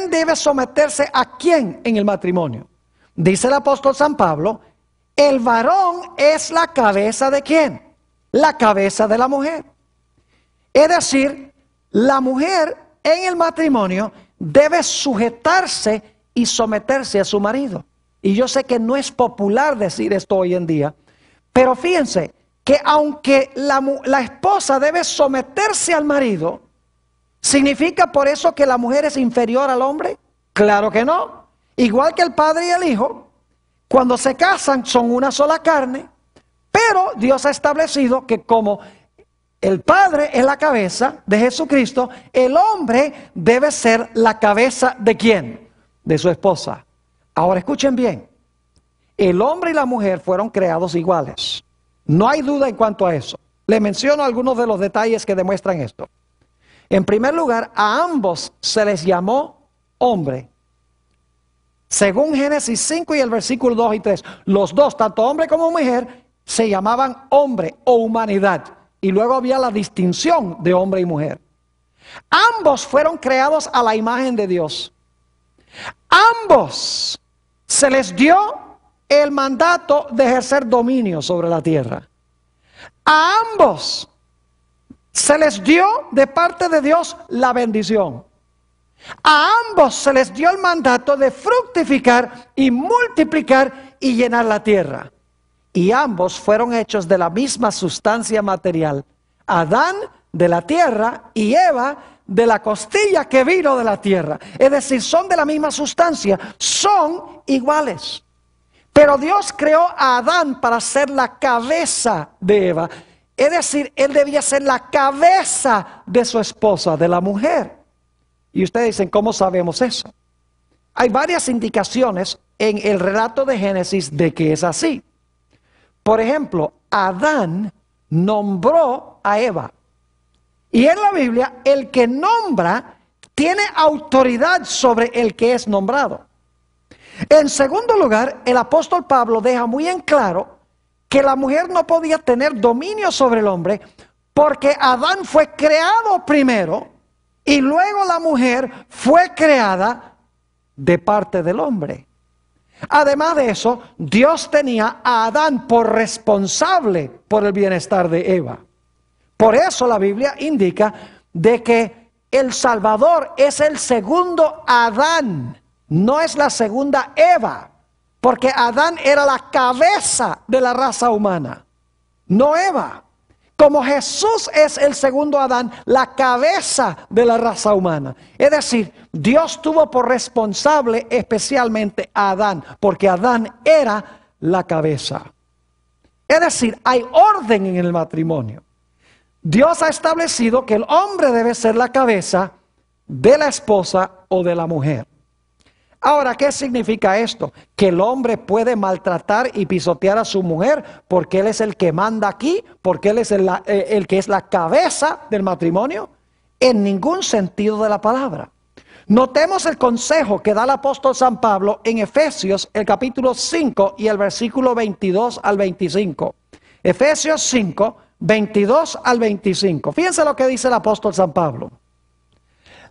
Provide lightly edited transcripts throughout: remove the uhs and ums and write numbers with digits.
¿quién debe someterse a quién en el matrimonio? Dice el apóstol San Pablo, el varón es la cabeza ¿de quién? La cabeza de la mujer. Es decir, la mujer en el matrimonio debe sujetarse y someterse a su marido. Y yo sé que no es popular decir esto hoy en día, pero fíjense que aunque la esposa debe someterse al marido, ¿significa por eso que la mujer es inferior al hombre? Claro que no. Igual que el padre y el hijo, cuando se casan son una sola carne, pero Dios ha establecido que como el Padre es la cabeza de Jesucristo, el hombre debe ser la cabeza ¿de quién? De su esposa. Ahora escuchen bien, el hombre y la mujer fueron creados iguales. No hay duda en cuanto a eso. Le menciono algunos de los detalles que demuestran esto. En primer lugar, a ambos se les llamó hombre. Según Génesis 5 y el versículo 2 y 3, los dos, tanto hombre como mujer, se llamaban hombre o humanidad. Y luego había la distinción de hombre y mujer. Ambos fueron creados a la imagen de Dios. Ambos se les dio el mandato de ejercer dominio sobre la tierra. A ambos se les dio de parte de Dios la bendición. A ambos se les dio el mandato de fructificar y multiplicar y llenar la tierra. Y ambos fueron hechos de la misma sustancia material. Adán de la tierra y Eva de la costilla que vino de la tierra. Es decir, son de la misma sustancia, son iguales. Pero Dios creó a Adán para ser la cabeza de Eva. Es decir, él debía ser la cabeza de su esposa, de la mujer. Y ustedes dicen, ¿cómo sabemos eso? Hay varias indicaciones en el relato de Génesis de que es así. Por ejemplo, Adán nombró a Eva. Y en la Biblia, el que nombra tiene autoridad sobre el que es nombrado. En segundo lugar, el apóstol Pablo deja muy en claro que la mujer no podía tener dominio sobre el hombre porque Adán fue creado primero y luego la mujer fue creada de parte del hombre. Además de eso, Dios tenía a Adán por responsable por el bienestar de Eva. Por eso la Biblia indica de que el Salvador es el segundo Adán, no es la segunda Eva, porque Adán era la cabeza de la raza humana, no Eva. Como Jesús es el segundo Adán, la cabeza de la raza humana. Es decir, Dios tuvo por responsable especialmente a Adán, porque Adán era la cabeza. Es decir, hay orden en el matrimonio. Dios ha establecido que el hombre debe ser la cabeza de la esposa o de la mujer. Ahora, ¿qué significa esto? Que el hombre puede maltratar y pisotear a su mujer porque él es el que manda aquí, porque él es el que es la cabeza del matrimonio. En ningún sentido de la palabra. Notemos el consejo que da el apóstol San Pablo en Efesios, el capítulo 5 y el versículo 22 al 25. Efesios 5, 22 al 25. Fíjense lo que dice el apóstol San Pablo.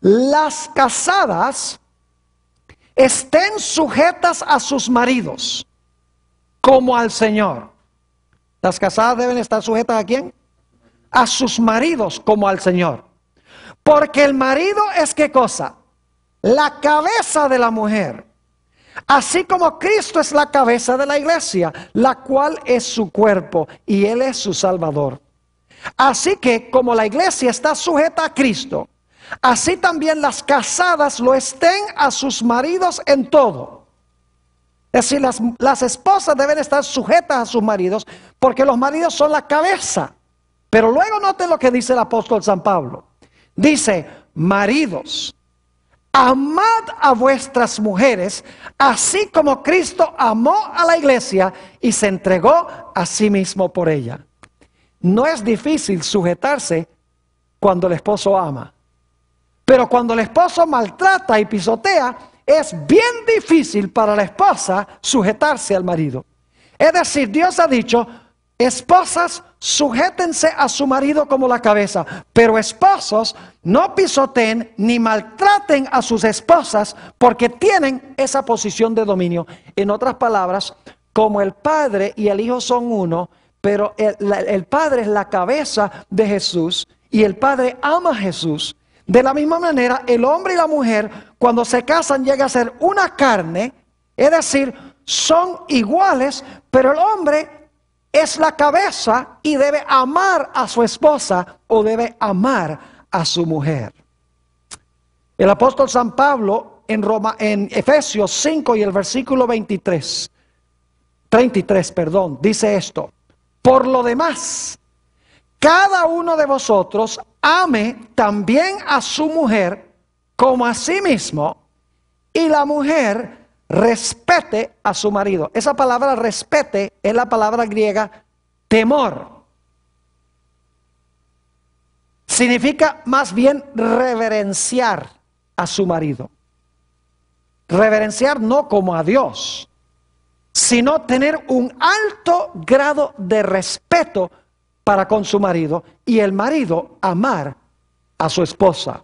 Las casadas estén sujetas a sus maridos, como al Señor. Las casadas deben estar sujetas ¿a quién? A sus maridos, como al Señor. Porque el marido es ¿qué cosa? La cabeza de la mujer. Así como Cristo es la cabeza de la iglesia, la cual es su cuerpo y Él es su Salvador. Así que como la iglesia está sujeta a Cristo, así también las casadas lo estén a sus maridos en todo. Es decir, las esposas deben estar sujetas a sus maridos porque los maridos son la cabeza. Pero luego noten lo que dice el apóstol San Pablo. Dice, maridos, amad a vuestras mujeres, así como Cristo amó a la iglesia y se entregó a sí mismo por ella. No es difícil sujetarse cuando el esposo ama. Pero cuando el esposo maltrata y pisotea, es bien difícil para la esposa sujetarse al marido. Es decir, Dios ha dicho, esposas, sujétense a su marido como la cabeza, pero esposos, no pisoteen ni maltraten a sus esposas porque tienen esa posición de dominio. En otras palabras, como el Padre y el Hijo son uno, pero el Padre es la cabeza de Jesús y el Padre ama a Jesús. De la misma manera, el hombre y la mujer, cuando se casan, llega a ser una carne, es decir, son iguales, pero el hombre es la cabeza y debe amar a su esposa o debe amar a su mujer. El apóstol San Pablo en Efesios 5 y el versículo 33, dice esto: por lo demás, cada uno de vosotros ame también a su mujer como a sí mismo, y la mujer respete a su marido. Esa palabra respete es la palabra griega temor. Significa más bien reverenciar a su marido. Reverenciar no como a Dios, sino tener un alto grado de respeto para con su marido y el marido amar a su esposa.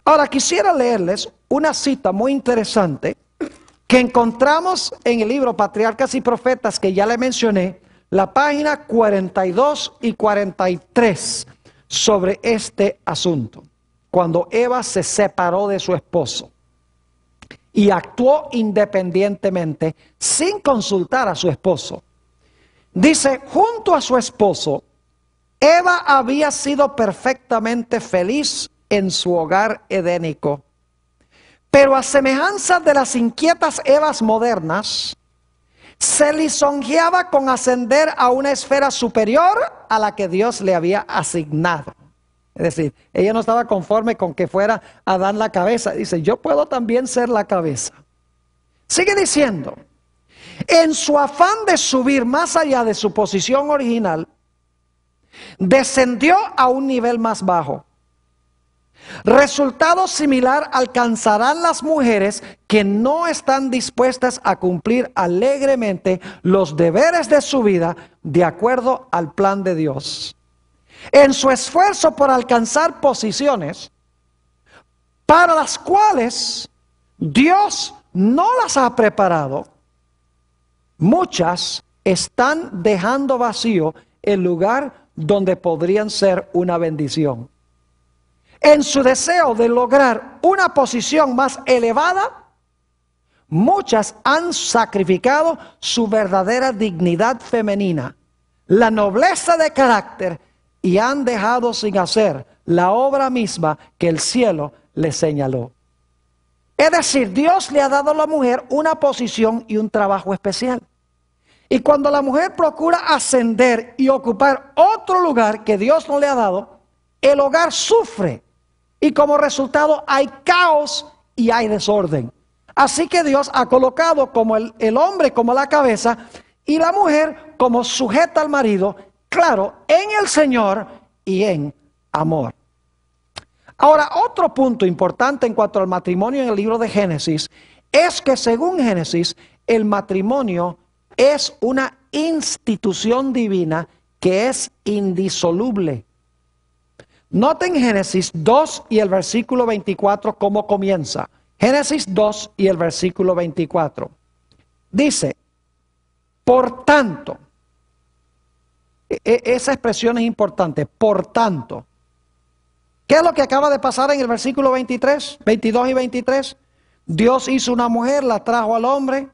Ahora quisiera leerles una cita muy interesante que encontramos en el libro Patriarcas y Profetas, que ya le mencioné, la página 42 y 43, sobre este asunto. Cuando Eva se separó de su esposo y actuó independientemente, sin consultar a su esposo. Dice, junto a su esposo, Eva había sido perfectamente feliz en su hogar edénico. Pero a semejanza de las inquietas Evas modernas, se lisonjeaba con ascender a una esfera superior a la que Dios le había asignado. Es decir, ella no estaba conforme con que fuera Adán la cabeza. Dice, yo puedo también ser la cabeza. Sigue diciendo, en su afán de subir más allá de su posición original, descendió a un nivel más bajo. Resultado similar alcanzarán las mujeres que no están dispuestas a cumplir alegremente los deberes de su vida de acuerdo al plan de Dios. En su esfuerzo por alcanzar posiciones para las cuales Dios no las ha preparado, muchas están dejando vacío el lugar donde podrían ser una bendición. En su deseo de lograr una posición más elevada, muchas han sacrificado su verdadera dignidad femenina, la nobleza de carácter, y han dejado sin hacer la obra misma que el cielo les señaló. Es decir, Dios le ha dado a la mujer una posición y un trabajo especial. Y cuando la mujer procura ascender y ocupar otro lugar que Dios no le ha dado, el hogar sufre. Y como resultado hay caos y hay desorden. Así que Dios ha colocado como el hombre como la cabeza y la mujer como sujeta al marido, claro, en el Señor y en amor. Ahora, otro punto importante en cuanto al matrimonio en el libro de Génesis es que según Génesis, el matrimonio es una institución divina que es indisoluble. Noten Génesis 2 y el versículo 24 cómo comienza. Génesis 2 y el versículo 24. Dice, por tanto, esa expresión es importante, por tanto. ¿Qué es lo que acaba de pasar en el versículo 23, 22 y 23? Dios hizo una mujer, la trajo al hombre.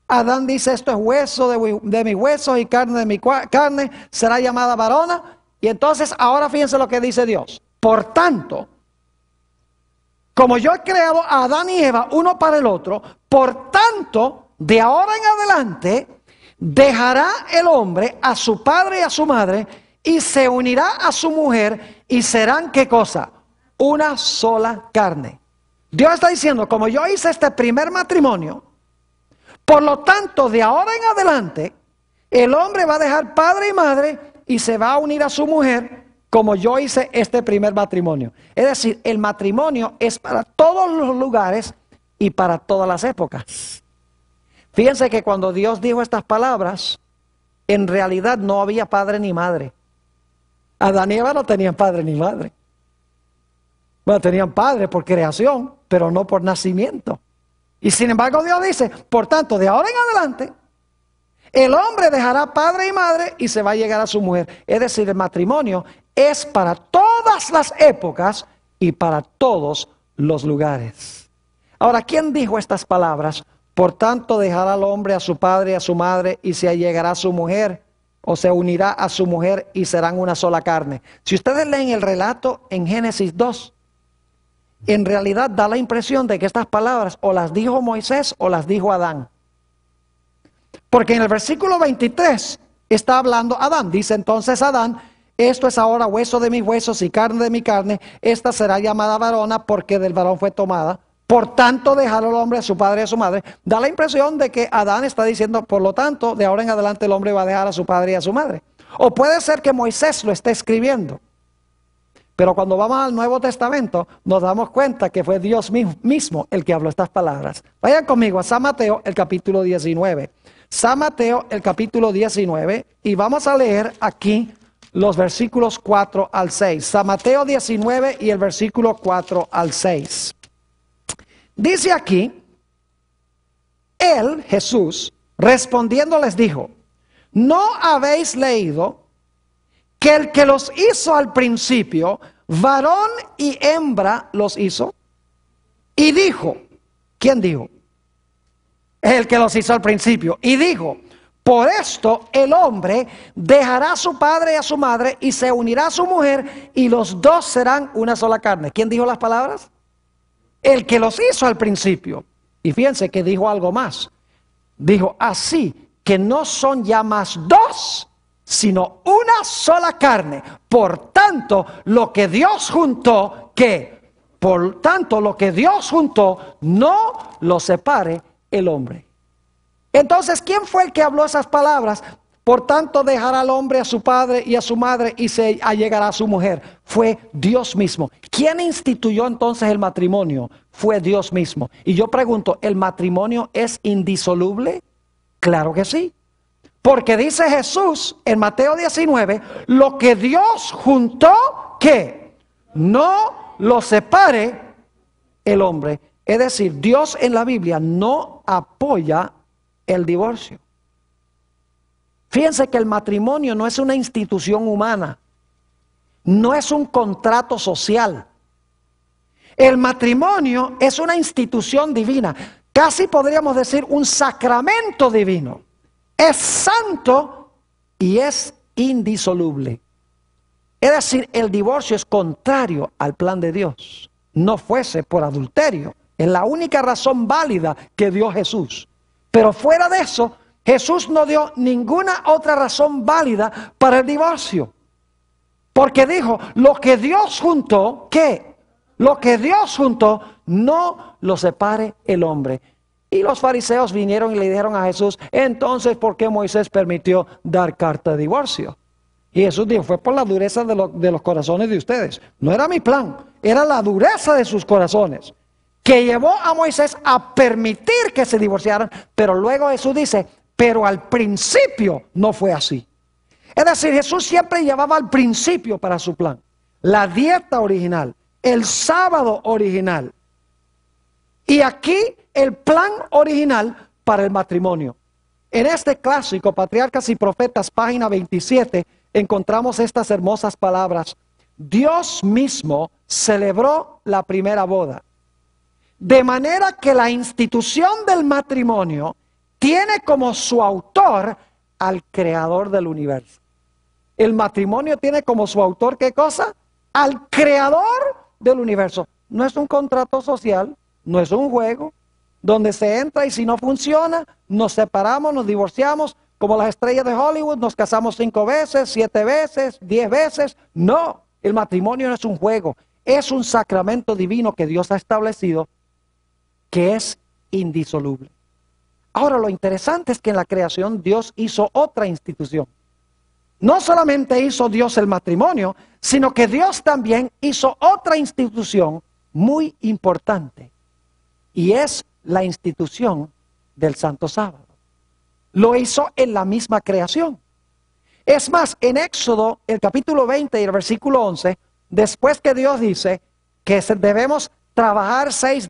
Adán dice, esto es hueso de mis huesos y carne de mi carne, será llamada varona. Y entonces ahora fíjense lo que dice Dios. Por tanto, como yo he creado a Adán y Eva uno para el otro, por tanto, de ahora en adelante, dejará el hombre a su padre y a su madre y se unirá a su mujer y serán, ¿qué cosa? Una sola carne. Dios está diciendo, como yo hice este primer matrimonio, por lo tanto, de ahora en adelante, el hombre va a dejar padre y madre y se va a unir a su mujer como yo hice este primer matrimonio. Es decir, el matrimonio es para todos los lugares y para todas las épocas. Fíjense que cuando Dios dijo estas palabras, en realidad no había padre ni madre. Adán y Eva no tenían padre ni madre. Bueno, tenían padre por creación, pero no por nacimiento. Y sin embargo Dios dice, por tanto, de ahora en adelante, el hombre dejará padre y madre y se va a llegar a su mujer. Es decir, el matrimonio es para todas las épocas y para todos los lugares. Ahora, ¿quién dijo estas palabras? Por tanto, dejará al hombre a su padre y a su madre y se allegará a su mujer, o se unirá a su mujer y serán una sola carne. Si ustedes leen el relato en Génesis 2, en realidad da la impresión de que estas palabras o las dijo Moisés o las dijo Adán. Porque en el versículo 23 está hablando Adán. Dice entonces Adán, esto es ahora hueso de mis huesos y carne de mi carne. Esta será llamada varona porque del varón fue tomada. Por tanto, dejará al hombre a su padre y a su madre. Da la impresión de que Adán está diciendo, por lo tanto, de ahora en adelante el hombre va a dejar a su padre y a su madre. O puede ser que Moisés lo esté escribiendo. Pero cuando vamos al Nuevo Testamento, nos damos cuenta que fue Dios mismo el que habló estas palabras. Vayan conmigo a San Mateo, el capítulo 19. San Mateo, el capítulo 19, y vamos a leer aquí los versículos 4 al 6. San Mateo 19 y el versículo 4 al 6. Dice aquí, él, Jesús, respondiendo les dijo, ¿no habéis leído que el que los hizo al principio, varón y hembra los hizo? Y dijo, ¿quién dijo? El que los hizo al principio. Y dijo, por esto el hombre dejará a su padre y a su madre y se unirá a su mujer y los dos serán una sola carne. ¿Quién dijo las palabras? El que los hizo al principio. Y fíjense que dijo algo más. Dijo, así que no son ya más dos, sino una sola carne. Por tanto, lo que Dios juntó, ¿qué? Por tanto, lo que Dios juntó, no lo separe el hombre. Entonces, ¿quién fue el que habló esas palabras? Por tanto, dejará al hombre a su padre y a su madre y se allegará a su mujer. Fue Dios mismo. ¿Quién instituyó entonces el matrimonio? Fue Dios mismo. Y yo pregunto, ¿el matrimonio es indisoluble? Claro que sí. Porque dice Jesús en Mateo 19, lo que Dios juntó, ¿qué? No lo separe el hombre. Es decir, Dios en la Biblia no apoya el divorcio. Fíjense que el matrimonio no es una institución humana, no es un contrato social. El matrimonio es una institución divina, casi podríamos decir un sacramento divino. Es santo y es indisoluble. Es decir, el divorcio es contrario al plan de Dios. No fuese por adulterio, es la única razón válida que dio Jesús. Pero fuera de eso, Jesús no dio ninguna otra razón válida para el divorcio. Porque dijo, lo que Dios juntó, ¿qué? Lo que Dios juntó, no lo separe el hombre. Y los fariseos vinieron y le dijeron a Jesús, entonces, ¿por qué Moisés permitió dar carta de divorcio? Y Jesús dijo, fue por la dureza de los corazones de ustedes. No era mi plan, era la dureza de sus corazones que llevó a Moisés a permitir que se divorciaran. Pero luego Jesús dice, pero al principio no fue así. Es decir, Jesús siempre llevaba al principio para su plan. La dieta original, el sábado original. Y aquí el plan original para el matrimonio. En este clásico, Patriarcas y Profetas, página 27, encontramos estas hermosas palabras. Dios mismo celebró la primera boda. De manera que la institución del matrimonio tiene como su autor al creador del universo. El matrimonio tiene como su autor, ¿qué cosa? Al creador del universo. No es un contrato social, no es un juego, donde se entra y si no funciona, nos separamos, nos divorciamos, como las estrellas de Hollywood, nos casamos 5 veces, 7 veces, 10 veces. No, el matrimonio no es un juego, es un sacramento divino que Dios ha establecido, que es indisoluble. Ahora, lo interesante es que en la creación Dios hizo otra institución. No solamente hizo Dios el matrimonio, sino que Dios también hizo otra institución muy importante. Y es la institución del Santo Sábado. Lo hizo en la misma creación. Es más, en Éxodo, el capítulo 20 y el versículo 11, después que Dios dice que debemos trabajar 6